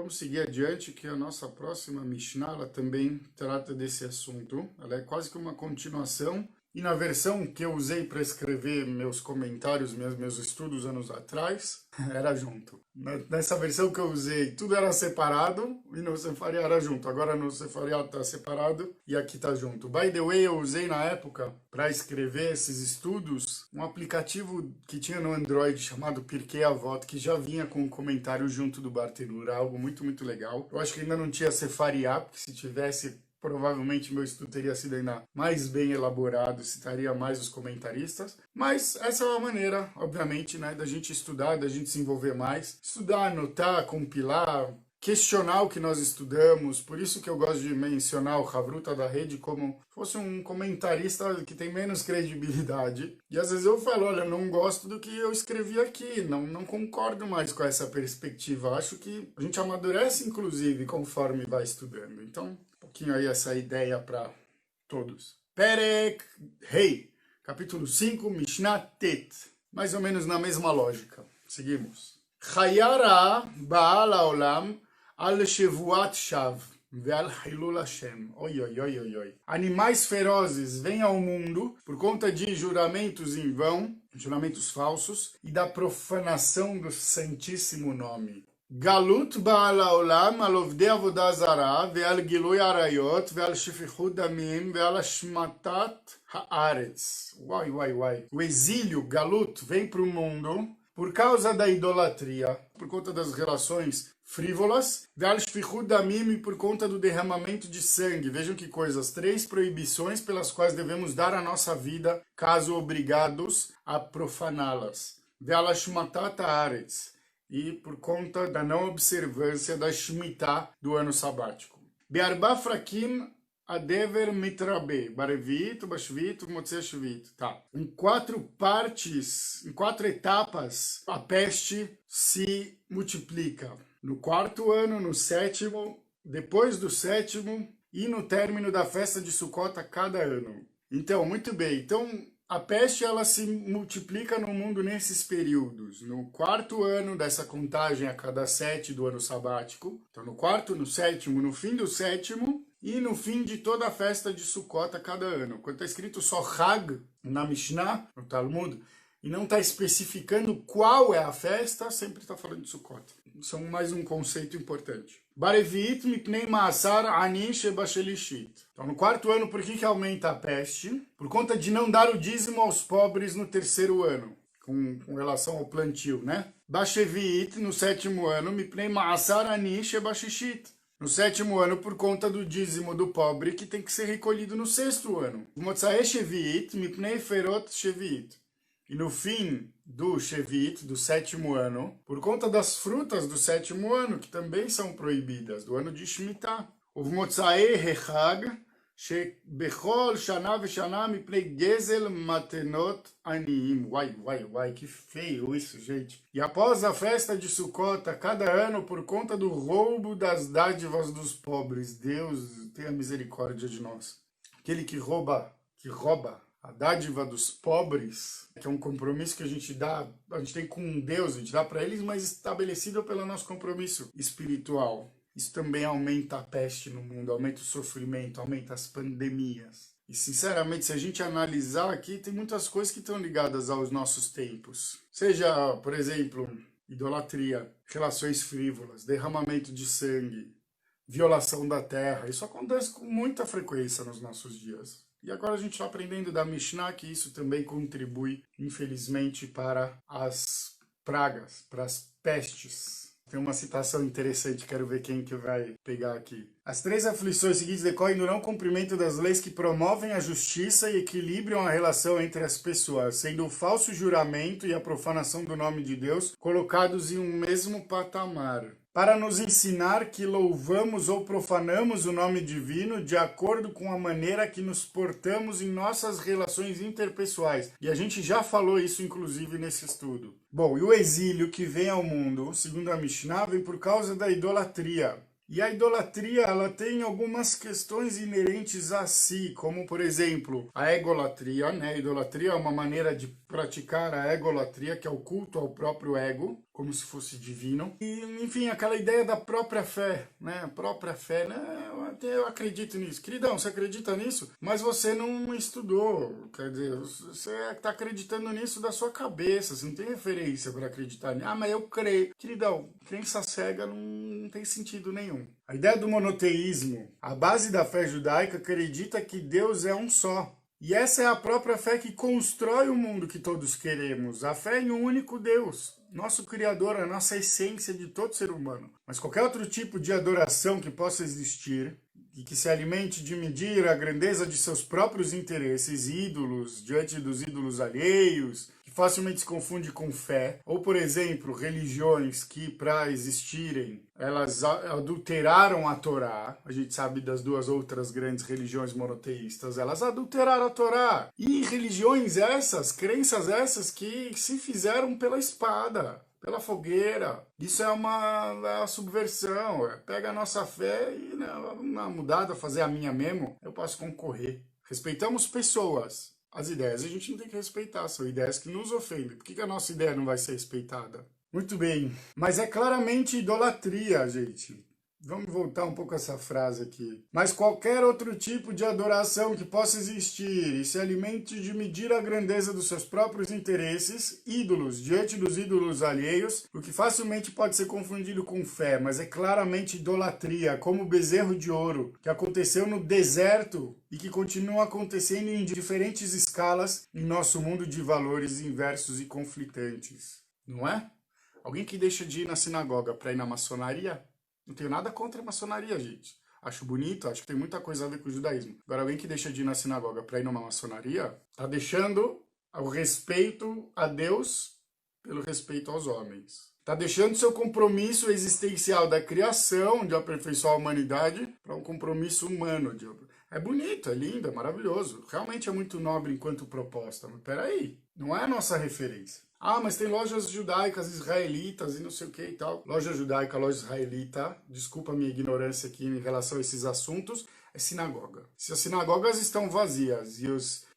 vamos seguir adiante que a nossa próxima Mishnah ela também trata desse assunto. Ela é quase que uma continuação. E na versão que eu usei para escrever meus comentários, meus estudos anos atrás, era junto. Nessa versão que eu usei, tudo era separado e no Sefaria era junto. Agora no Sefaria está separado e aqui está junto. By the way, eu usei na época, para escrever esses estudos, um aplicativo que tinha no Android chamado Pirkei Avot, que já vinha com um comentário junto do Bartenura, algo muito, muito legal. Eu acho que ainda não tinha Sefaria, porque se tivesse... provavelmente meu estudo teria sido ainda mais bem elaborado, citaria mais os comentaristas. Mas essa é uma maneira, obviamente, né, da gente estudar, da gente se envolver mais. Estudar, anotar, compilar, questionar o que nós estudamos. Por isso que eu gosto de mencionar o Havruta da Rede como se fosse um comentarista que tem menos credibilidade. E às vezes eu falo, olha, não gosto do que eu escrevi aqui, não concordo mais com essa perspectiva. Acho que a gente amadurece, inclusive, conforme vai estudando. Então, pouquinho aí essa ideia para todos. Perek Rei, capítulo 5, Mishnah Tet. Mais ou menos na mesma lógica. Seguimos. Chayara Baal Haolam al Shevuat Shav ve'al Hilul Hashem. Oi, oi, oi, oi, oi. Animais ferozes vêm ao mundo por conta de juramentos em vão, juramentos falsos, e da profanação do Santíssimo Nome. Galut Baal Haolam al Ovdei Avodah Zarah ve'al Gilui Arayot ve'al Shefichut Damim ve'al Ashmatat Haaretz. Uai, uai, uai. O exílio, Galut, vem para o mundo por causa da idolatria, por conta das relações frívolas, ve'al Shefichut Damim, e por conta do derramamento de sangue. Vejam que coisas, 3 proibições pelas quais devemos dar a nossa vida caso obrigados a profaná-las. Ve'al Ashmatat Haaretz, e por conta da não observância da Shemitah do ano sabático. Be'arba frakim adever mitrabe, barevit, bashvit, motzei shvit. Tá. Em 4 partes, em 4 etapas, a peste se multiplica. No 4º ano, no 7º, depois do 7º e no término da festa de Sukkot a cada ano. Então, muito bem. Então, a peste ela se multiplica no mundo nesses períodos. No 4º ano dessa contagem a cada 7 do ano sabático. Então no 4º, no 7º, no fim do 7º e no fim de toda a festa de Sukkot a cada ano. Quando está escrito só Hag na Mishnah, no Talmud, e não está especificando qual é a festa, sempre está falando de Sukkot. Isso é mais um conceito importante. Barevit mipnei maasar ani shebashelishit. Então, no 4º ano, por que aumenta a peste? Por conta de não dar o dízimo aos pobres no 3º ano, com relação ao plantio, né? Bashevit, no 7º ano, mipnei maasar ani shebashishit. No 7º ano, por conta do dízimo do pobre, que tem que ser recolhido no 6º ano. Motzae shevit, mipnei ferot shevit. E no fim do Shevit, do 7º ano, por conta das frutas do 7º ano, que também são proibidas, do ano de Shemitah. Uv Motzae Hechag, Bechol Shana Veshana Mipnei Gezel Matenot Aniim. Uai, que feio isso, gente. E após a festa de Sukkot, a cada ano, por conta do roubo das dádivas dos pobres. Deus tenha misericórdia de nós. Aquele que rouba a dádiva dos pobres, que é um compromisso que a gente tem com Deus, a gente dá para eles, mas estabelecido pelo nosso compromisso espiritual. Isso também aumenta a peste no mundo, aumenta o sofrimento, aumenta as pandemias. E, sinceramente, se a gente analisar aqui, tem muitas coisas que estão ligadas aos nossos tempos. Seja, por exemplo, idolatria, relações frívolas, derramamento de sangue, violação da terra. Isso acontece com muita frequência nos nossos dias. E agora a gente está aprendendo da Mishnah que isso também contribui, infelizmente, para as pragas, para as pestes. Tem uma citação interessante, quero ver quem que vai pegar aqui. As 3 aflições seguintes decorrem do não cumprimento das leis que promovem a justiça e equilibram a relação entre as pessoas, sendo o falso juramento e a profanação do nome de Deus colocados em um mesmo patamar, para nos ensinar que louvamos ou profanamos o nome divino de acordo com a maneira que nos portamos em nossas relações interpessoais. E a gente já falou isso, inclusive, nesse estudo. Bom, e o exílio que vem ao mundo, segundo a Mishnah, vem por causa da idolatria. E a idolatria, ela tem algumas questões inerentes a si, como, por exemplo, a egolatria, né? A idolatria é uma maneira de praticar a egolatria, que é o culto ao próprio ego, como se fosse divino. E, enfim, aquela ideia da própria fé, né? A própria fé, né? Eu acredito nisso. Queridão, você acredita nisso? Mas você não estudou. Quer dizer, você está acreditando nisso da sua cabeça. Você não tem referência para acreditar nisso. Ah, mas eu creio. Queridão, crença cega não tem sentido nenhum. A ideia do monoteísmo, a base da fé judaica acredita que Deus é um só. E essa é a própria fé que constrói o mundo que todos queremos. A fé em um único Deus, nosso Criador, a nossa essência de todo ser humano. Mas qualquer outro tipo de adoração que possa existir e que se alimente de medir a grandeza de seus próprios interesses, ídolos, diante dos ídolos alheios, que facilmente se confunde com fé, ou, por exemplo, religiões que, para existirem, elas adulteraram a Torá. A gente sabe das duas outras grandes religiões monoteístas, elas adulteraram a Torá. E religiões essas, crenças essas que se fizeram pela espada, pela fogueira. Isso é uma subversão. Pega a nossa fé e uma mudada, fazer a minha mesmo, eu posso concorrer. Respeitamos pessoas. As ideias a gente não tem que respeitar, são ideias que nos ofendem. Por que a nossa ideia não vai ser respeitada? Muito bem, mas é claramente idolatria, gente. Vamos voltar um pouco a essa frase aqui. Mas qualquer outro tipo de adoração que possa existir e se alimente de medir a grandeza dos seus próprios interesses, ídolos, diante dos ídolos alheios, o que facilmente pode ser confundido com fé, mas é claramente idolatria, como o bezerro de ouro, que aconteceu no deserto e que continua acontecendo em diferentes escalas em nosso mundo de valores inversos e conflitantes. Não é? Alguém que deixa de ir na sinagoga para ir na maçonaria? Não tenho nada contra a maçonaria, gente. Acho bonito, acho que tem muita coisa a ver com o judaísmo. Agora, alguém que deixa de ir na sinagoga para ir numa maçonaria, tá deixando o respeito a Deus pelo respeito aos homens. Tá deixando seu compromisso existencial da criação, de aperfeiçoar a humanidade, para um compromisso humano. É bonito, é lindo, é maravilhoso. Realmente é muito nobre enquanto proposta. Mas peraí, não é a nossa referência. Ah, mas tem lojas judaicas israelitas e não sei o que e tal. Loja judaica, loja israelita, desculpa a minha ignorância aqui em relação a esses assuntos, é sinagoga. Se as sinagogas estão vazias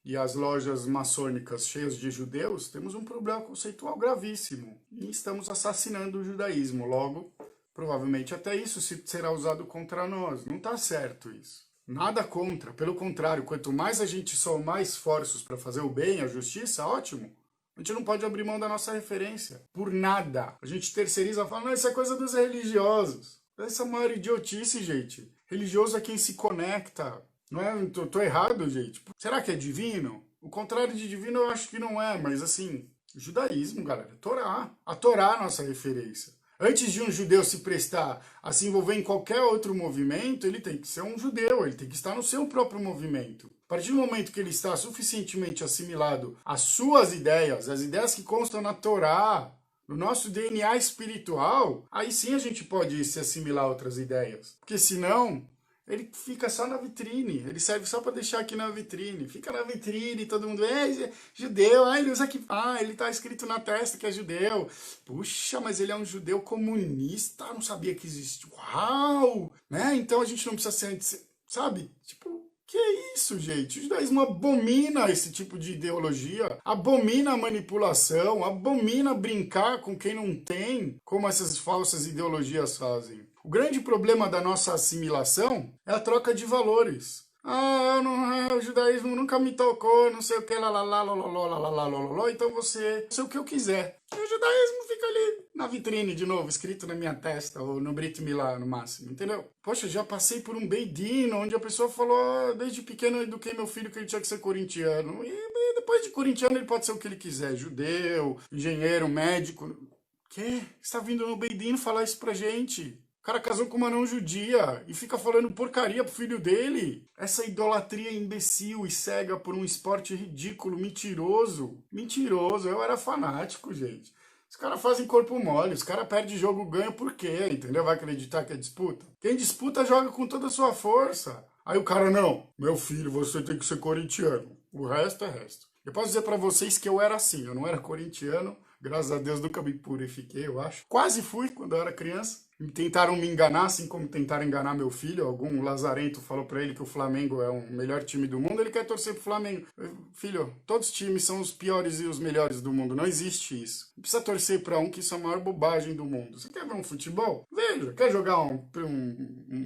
e as lojas maçônicas cheias de judeus, temos um problema conceitual gravíssimo. E estamos assassinando o judaísmo. Logo, provavelmente até isso será usado contra nós. Não está certo isso. Nada contra, pelo contrário, quanto mais a gente somar esforços para fazer o bem, a justiça, ótimo. A gente não pode abrir mão da nossa referência. Por nada. A gente terceiriza e fala, não, isso é coisa dos religiosos. Essa é a maior idiotice, gente. Religioso é quem se conecta. Não é? Tô errado, gente. Será que é divino? O contrário de divino eu acho que não é, mas assim, judaísmo, galera, Torá. A Torá é a nossa referência. Antes de um judeu se prestar a se envolver em qualquer outro movimento, ele tem que ser um judeu, ele tem que estar no seu próprio movimento. A partir do momento que ele está suficientemente assimilado às suas ideias, as ideias que constam na Torá, no nosso DNA espiritual, aí sim a gente pode se assimilar a outras ideias. Porque senão, ele fica só na vitrine, ele serve só para deixar aqui na vitrine. Fica na vitrine, todo mundo, judeu, ele usa aqui, ele tá escrito na testa que é judeu. Puxa, mas ele é um judeu comunista, não sabia que existia. Uau! Né? Então a gente não precisa ser, sabe? Tipo, que isso, gente? O judaísmo abomina esse tipo de ideologia, abomina a manipulação, abomina brincar com quem não tem, como essas falsas ideologias fazem. O grande problema da nossa assimilação é a troca de valores. O judaísmo nunca me tocou, não sei o que, então você o que eu quiser. E o judaísmo fica ali na vitrine de novo, escrito na minha testa, ou no Brit Milá, no máximo, entendeu? Poxa, já passei por um beidino, onde a pessoa falou, desde pequeno eu eduquei meu filho que ele tinha que ser corintiano. E depois de corintiano ele pode ser o que ele quiser, judeu, engenheiro, médico. Quê? Você tá vindo no beidino falar isso pra gente? O cara casou com uma não judia e fica falando porcaria pro filho dele. Essa idolatria imbecil e cega por um esporte ridículo, mentiroso. Mentiroso, eu era fanático, gente. Os caras fazem corpo mole, os caras perdem jogo, ganham por quê, entendeu? Vai acreditar que é disputa? Quem disputa joga com toda a sua força. Aí o cara, não, meu filho, você tem que ser corintiano. O resto é resto. Eu posso dizer pra vocês que eu era assim, eu não era corintiano, graças a Deus nunca me purifiquei, eu acho. Quase fui quando eu era criança. Tentaram me enganar, assim como tentaram enganar meu filho. Algum lazarento falou pra ele que o Flamengo é o melhor time do mundo, ele quer torcer pro Flamengo. Filho, todos os times são os piores e os melhores do mundo, não existe isso. Não precisa torcer pra um, que isso é a maior bobagem do mundo. Você quer ver um futebol? Veja. Quer jogar um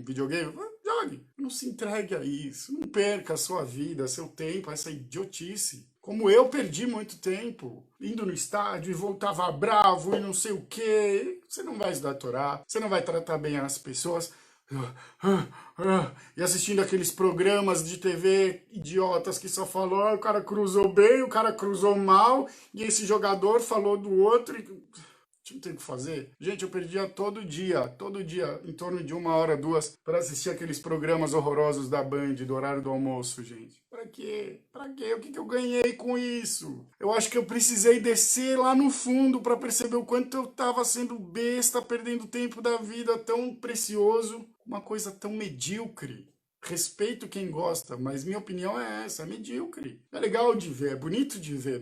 videogame? Jogue. Não se entregue a isso, não perca a sua vida, seu tempo, essa idiotice. Como eu perdi muito tempo, indo no estádio e voltava bravo e não sei o quê. Você não vai estudar Torá, você não vai tratar bem as pessoas. E assistindo aqueles programas de TV idiotas que só falou, o cara cruzou bem, o cara cruzou mal, e esse jogador falou do outro. Não tem o que fazer. Gente, eu perdia todo dia, em torno de 1 hora, 2, para assistir aqueles programas horrorosos da Band, do horário do almoço, gente. Pra quê? Pra quê? O que eu ganhei com isso? Eu acho que eu precisei descer lá no fundo para perceber o quanto eu tava sendo besta, perdendo tempo da vida tão precioso, uma coisa tão medíocre. Respeito quem gosta, mas minha opinião é essa, é medíocre. É legal de ver, é bonito de ver,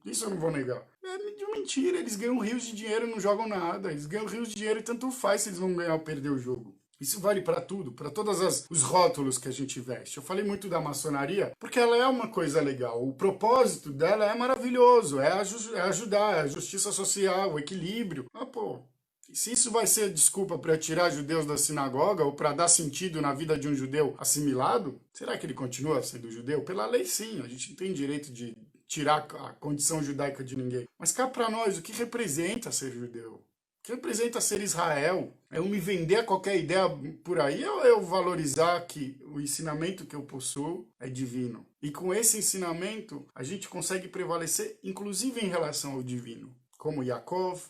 isso eu não vou negar. É de mentira, eles ganham rios de dinheiro e não jogam nada. Eles ganham rios de dinheiro e tanto faz se eles vão ganhar ou perder o jogo. Isso vale para tudo, para todos os rótulos que a gente veste. Eu falei muito da maçonaria porque ela é uma coisa legal. O propósito dela é maravilhoso, é ajudar, é a justiça social, o equilíbrio. Pô, se isso vai ser desculpa para tirar judeus da sinagoga ou para dar sentido na vida de um judeu assimilado, será que ele continua sendo judeu? Pela lei, sim, a gente não tem direito de tirar a condição judaica de ninguém. Mas cá para nós, o que representa ser judeu? O que representa ser Israel? É eu me vender a qualquer ideia por aí ou eu valorizar que o ensinamento que eu possuo é divino? E com esse ensinamento, a gente consegue prevalecer, inclusive em relação ao divino. Como Yaakov,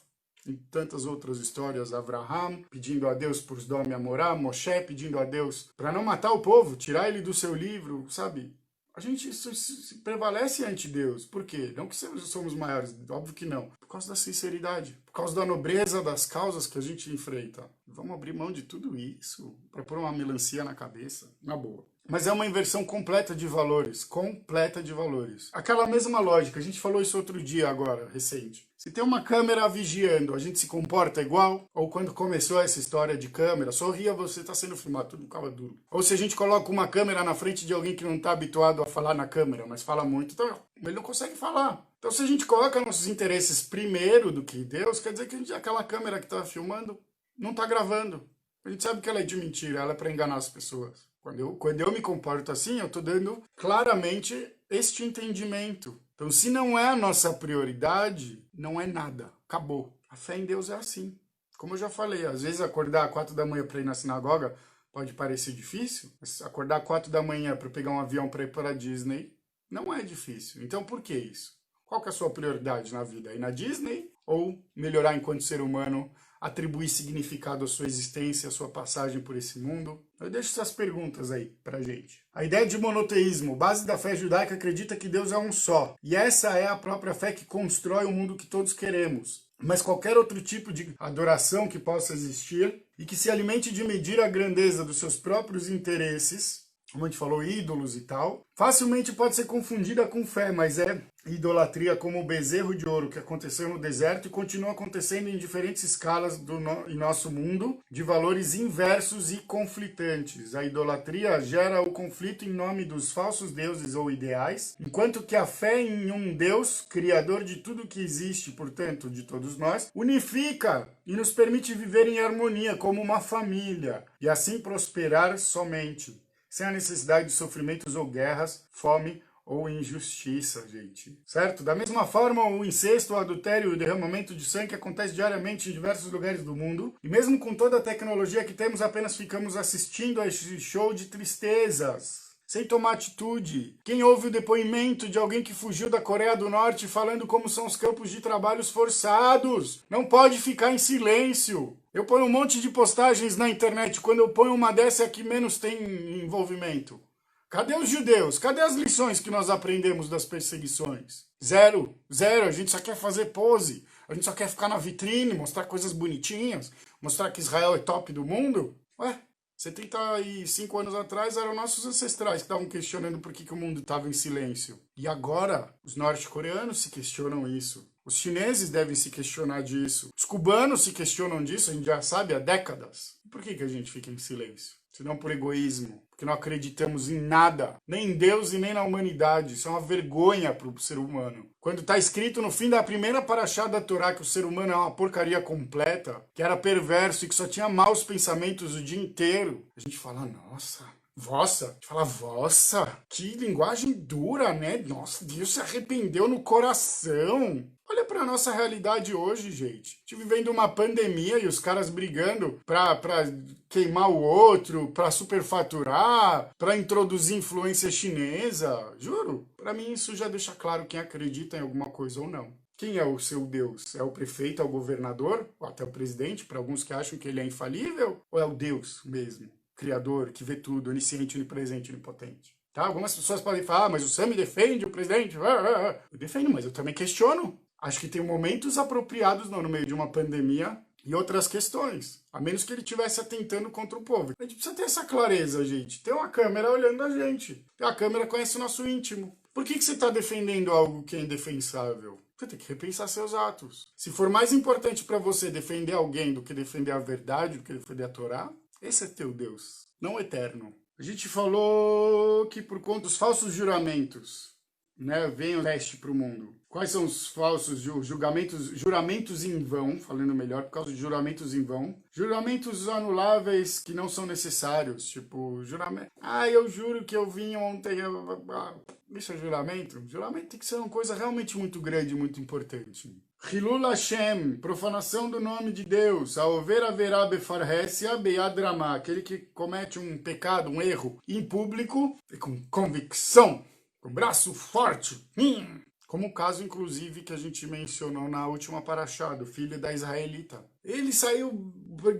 e tantas outras histórias, Abraham pedindo a Deus por Sdom e Amorá, Moshe pedindo a Deus para não matar o povo, tirar ele do seu livro, sabe? A gente se prevalece ante Deus. Por quê? Não que somos maiores, óbvio que não. Por causa da sinceridade, por causa da nobreza das causas que a gente enfrenta. Vamos abrir mão de tudo isso para pôr uma melancia na cabeça, na boa. Mas é uma inversão completa de valores, completa de valores. Aquela mesma lógica, a gente falou isso outro dia agora, recente. Se tem uma câmera vigiando, a gente se comporta igual? Ou quando começou essa história de câmera, sorria, você está sendo filmado, tudo ficava duro. Ou se a gente coloca uma câmera na frente de alguém que não está habituado a falar na câmera, mas fala muito, então ele não consegue falar. Então se a gente coloca nossos interesses primeiro do que Deus, quer dizer que aquela câmera que está filmando não está gravando. A gente sabe que ela é de mentira, ela é para enganar as pessoas. Quando eu me comporto assim, eu estou dando claramente este entendimento. Então, se não é a nossa prioridade, não é nada. Acabou. A fé em Deus é assim. Como eu já falei, às vezes acordar às 4 da manhã para ir na sinagoga pode parecer difícil, mas acordar às 4 da manhã para pegar um avião para ir para a Disney não é difícil. Então, por que isso? Qual que é a sua prioridade na vida? Ir na Disney ou melhorar enquanto ser humano, atribuir significado à sua existência, à sua passagem por esse mundo? Eu deixo essas perguntas aí pra gente. A ideia de monoteísmo, base da fé judaica, acredita que Deus é um só. E essa é a própria fé que constrói o mundo que todos queremos. Mas qualquer outro tipo de adoração que possa existir e que se alimente de medir a grandeza dos seus próprios interesses, como a gente falou, ídolos e tal, facilmente pode ser confundida com fé, mas é idolatria como o bezerro de ouro que aconteceu no deserto e continua acontecendo em diferentes escalas em nosso mundo, de valores inversos e conflitantes. A idolatria gera o conflito em nome dos falsos deuses ou ideais, enquanto que a fé em um Deus, criador de tudo que existe, portanto, de todos nós, unifica e nos permite viver em harmonia como uma família e assim prosperar somente, sem a necessidade de sofrimentos ou guerras, fome ou injustiça, gente. Certo? Da mesma forma, o incesto, o adultério e o derramamento de sangue acontece diariamente em diversos lugares do mundo. E mesmo com toda a tecnologia que temos, apenas ficamos assistindo a esse show de tristezas, sem tomar atitude. Quem ouve o depoimento de alguém que fugiu da Coreia do Norte falando como são os campos de trabalhos forçados, não pode ficar em silêncio. Eu ponho um monte de postagens na internet. Quando eu ponho uma dessa é que menos tem envolvimento. Cadê os judeus? Cadê as lições que nós aprendemos das perseguições? Zero. Zero. A gente só quer fazer pose. A gente só quer ficar na vitrine, mostrar coisas bonitinhas, mostrar que Israel é top do mundo. Ué, 75 anos atrás eram nossos ancestrais que estavam questionando por que o mundo estava em silêncio. E agora os norte-coreanos se questionam isso. Os chineses devem se questionar disso. Os cubanos se questionam disso, a gente já sabe há décadas. Por que a gente fica em silêncio? Se não por egoísmo, porque não acreditamos em nada, nem em Deus e nem na humanidade. Isso é uma vergonha para o ser humano. Quando está escrito no fim da primeira paraxá da Torá que o ser humano é uma porcaria completa, que era perverso e que só tinha maus pensamentos o dia inteiro, a gente fala, nossa, vossa, a gente fala, vossa, que linguagem dura, né? Nossa, Deus se arrependeu no coração. Olha para nossa realidade hoje, gente. A gente vivendo uma pandemia e os caras brigando pra queimar o outro, pra superfaturar, pra introduzir influência chinesa. Juro, para mim isso já deixa claro quem acredita em alguma coisa ou não. Quem é o seu Deus? É o prefeito, é o governador, ou até o presidente, para alguns que acham que ele é infalível? Ou é o Deus mesmo, criador, que vê tudo, onisciente, onipresente, onipotente? Tá? Algumas pessoas podem falar, mas o Sam defende o presidente. Eu defendo, mas eu também questiono. Acho que tem momentos apropriados no meio de uma pandemia e outras questões. A menos que ele estivesse atentando contra o povo. A gente precisa ter essa clareza, gente. Tem uma câmera olhando a gente. A câmera conhece o nosso íntimo. Por que você está defendendo algo que é indefensável? Você tem que repensar seus atos. Se for mais importante para você defender alguém do que defender a verdade, do que defender a Torá, esse é teu Deus, não o eterno. A gente falou que por conta dos falsos juramentos, né, vem o teste para o mundo. Quais são os falsos juramentos em vão, falando melhor, por causa de juramentos em vão. Juramentos anuláveis que não são necessários, tipo, juramento. Eu juro que eu vim ontem. Isso é juramento? Juramento tem que ser uma coisa realmente muito grande, muito importante. Hilul Hashem, profanação do nome de Deus. Aover haverá befarhesia beyadrama, aquele que comete um pecado, um erro em público e com convicção. Com braço forte. Como o caso, inclusive, que a gente mencionou na última paraxá, do filho da israelita. Ele saiu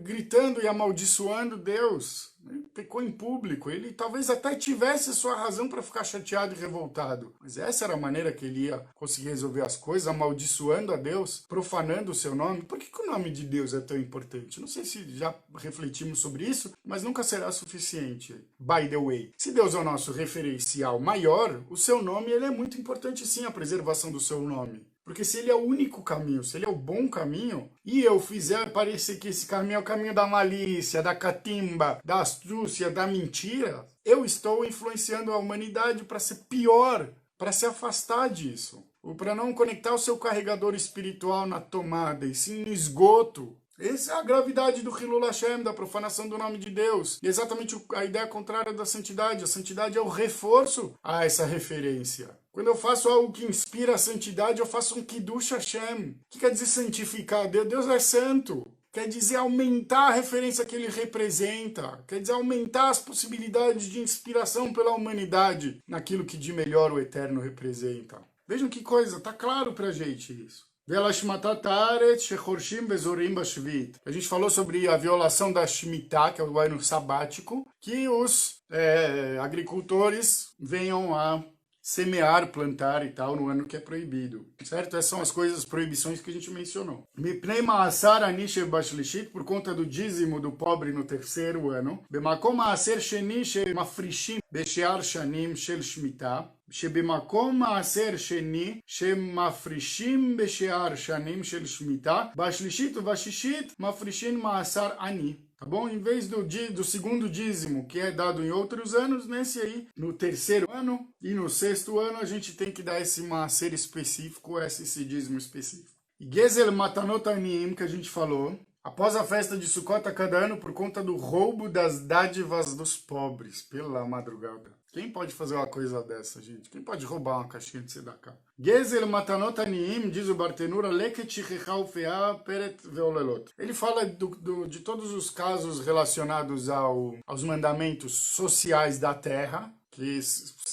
gritando e amaldiçoando Deus. Ele pecou em público. Ele talvez até tivesse a sua razão para ficar chateado e revoltado. Mas essa era a maneira que ele ia conseguir resolver as coisas, amaldiçoando a Deus, profanando o seu nome. Por que o nome de Deus é tão importante? Não sei se já refletimos sobre isso, mas nunca será suficiente. By the way, se Deus é o nosso referencial maior, o seu nome ele é muito importante sim, a preservação do seu nome. Porque se ele é o único caminho, se ele é o bom caminho, e eu fizer parecer que esse caminho é o caminho da malícia, da catimba, da astúcia, da mentira, eu estou influenciando a humanidade para ser pior, para se afastar disso. Ou para não conectar o seu carregador espiritual na tomada, e sim no esgoto. Essa é a gravidade do Hilul Hashem, da profanação do nome de Deus. E exatamente a ideia contrária da santidade. A santidade é o reforço a essa referência. Quando eu faço algo que inspira a santidade, eu faço um Kiddush Hashem. O que quer dizer santificar? Deus é santo. Quer dizer aumentar a referência que ele representa. Quer dizer aumentar as possibilidades de inspiração pela humanidade naquilo que de melhor o Eterno representa. Vejam que coisa, tá claro pra gente isso. A gente falou sobre a violação da Shemitah, que é o ano sabático, que os agricultores venham a semear, plantar e tal no ano que é proibido, certo? Essas são as coisas, as proibições que a gente mencionou. Mipnei ma'asar ani shebashlishit, por conta do dízimo do pobre no terceiro ano. Bemakom ma'aser sheni shemafrishim beshear shanim shel shmitah. שבמקום מעשר שני שמפרישים בשאר שנים של שמיטה, בשלישית ובשישית מפרישים מעשר עני. Tá bom? Em vez do segundo dízimo, que é dado em outros anos, nesse aí, no terceiro ano e no sexto ano, a gente tem que dar esse macer específico, esse dízimo específico. E Gezel Matanot Aniyim, que a gente falou, após a festa de Sukkot a cada ano, por conta do roubo das dádivas dos pobres, pela madrugada. Quem pode fazer uma coisa dessa, gente? Quem pode roubar uma caixinha de tzedakah? Gezel matanot aniyim, diz o Bartenura, leket shichicha ufeah peret veolelot. Ele fala de todos os casos relacionados aos mandamentos sociais da terra, que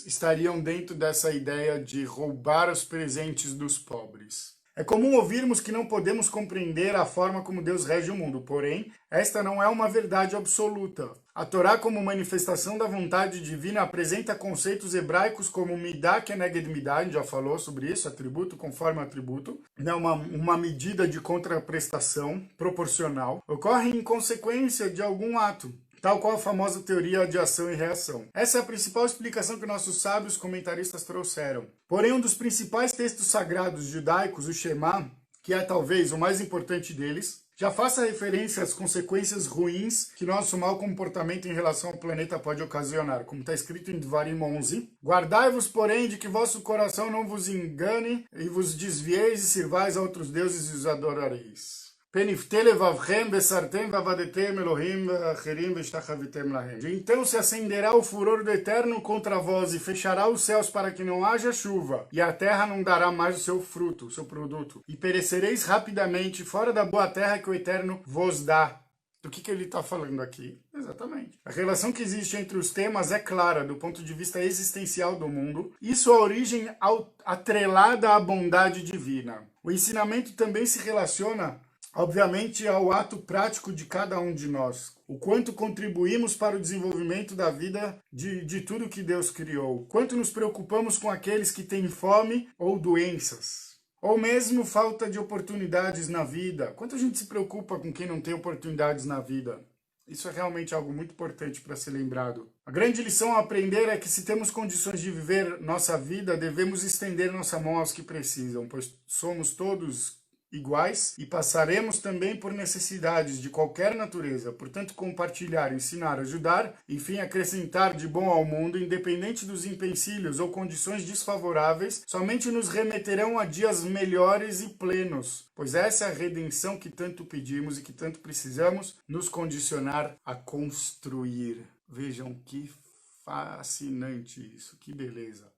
estariam dentro dessa ideia de roubar os presentes dos pobres. É comum ouvirmos que não podemos compreender a forma como Deus rege o mundo, porém, esta não é uma verdade absoluta. A Torá, como manifestação da vontade divina, apresenta conceitos hebraicos como Midah keneged Midah, a gente já falou sobre isso, atributo conforme atributo, né, uma medida de contraprestação proporcional, ocorre em consequência de algum ato. tal qual a famosa teoria de ação e reação. Essa é a principal explicação que nossos sábios comentaristas trouxeram. Porém, um dos principais textos sagrados judaicos, o Shema, que é talvez o mais importante deles, já faça referência às consequências ruins que nosso mau comportamento em relação ao planeta pode ocasionar, como está escrito em Dvarim 11. Guardai-vos, porém, de que vosso coração não vos engane e vos desvieis e sirvais a outros deuses e os adorareis. Então se acenderá o furor do Eterno contra vós e fechará os céus para que não haja chuva, e a terra não dará mais o seu fruto, o seu produto, e perecereis rapidamente fora da boa terra que o Eterno vos dá. Do que ele está falando aqui? Exatamente. A relação que existe entre os temas é clara do ponto de vista existencial do mundo e sua origem atrelada à bondade divina. O ensinamento também se relaciona obviamente, ao ato prático de cada um de nós. O quanto contribuímos para o desenvolvimento da vida de tudo que Deus criou. Quanto nos preocupamos com aqueles que têm fome ou doenças. Ou mesmo falta de oportunidades na vida. Quanto a gente se preocupa com quem não tem oportunidades na vida. Isso é realmente algo muito importante para ser lembrado. A grande lição a aprender é que se temos condições de viver nossa vida, devemos estender nossa mão aos que precisam, pois somos todos iguais e passaremos também por necessidades de qualquer natureza. Portanto, compartilhar, ensinar, ajudar, enfim, acrescentar de bom ao mundo, independente dos empecilhos ou condições desfavoráveis, somente nos remeterão a dias melhores e plenos, pois essa é a redenção que tanto pedimos e que tanto precisamos nos condicionar a construir. Vejam que fascinante isso, que beleza.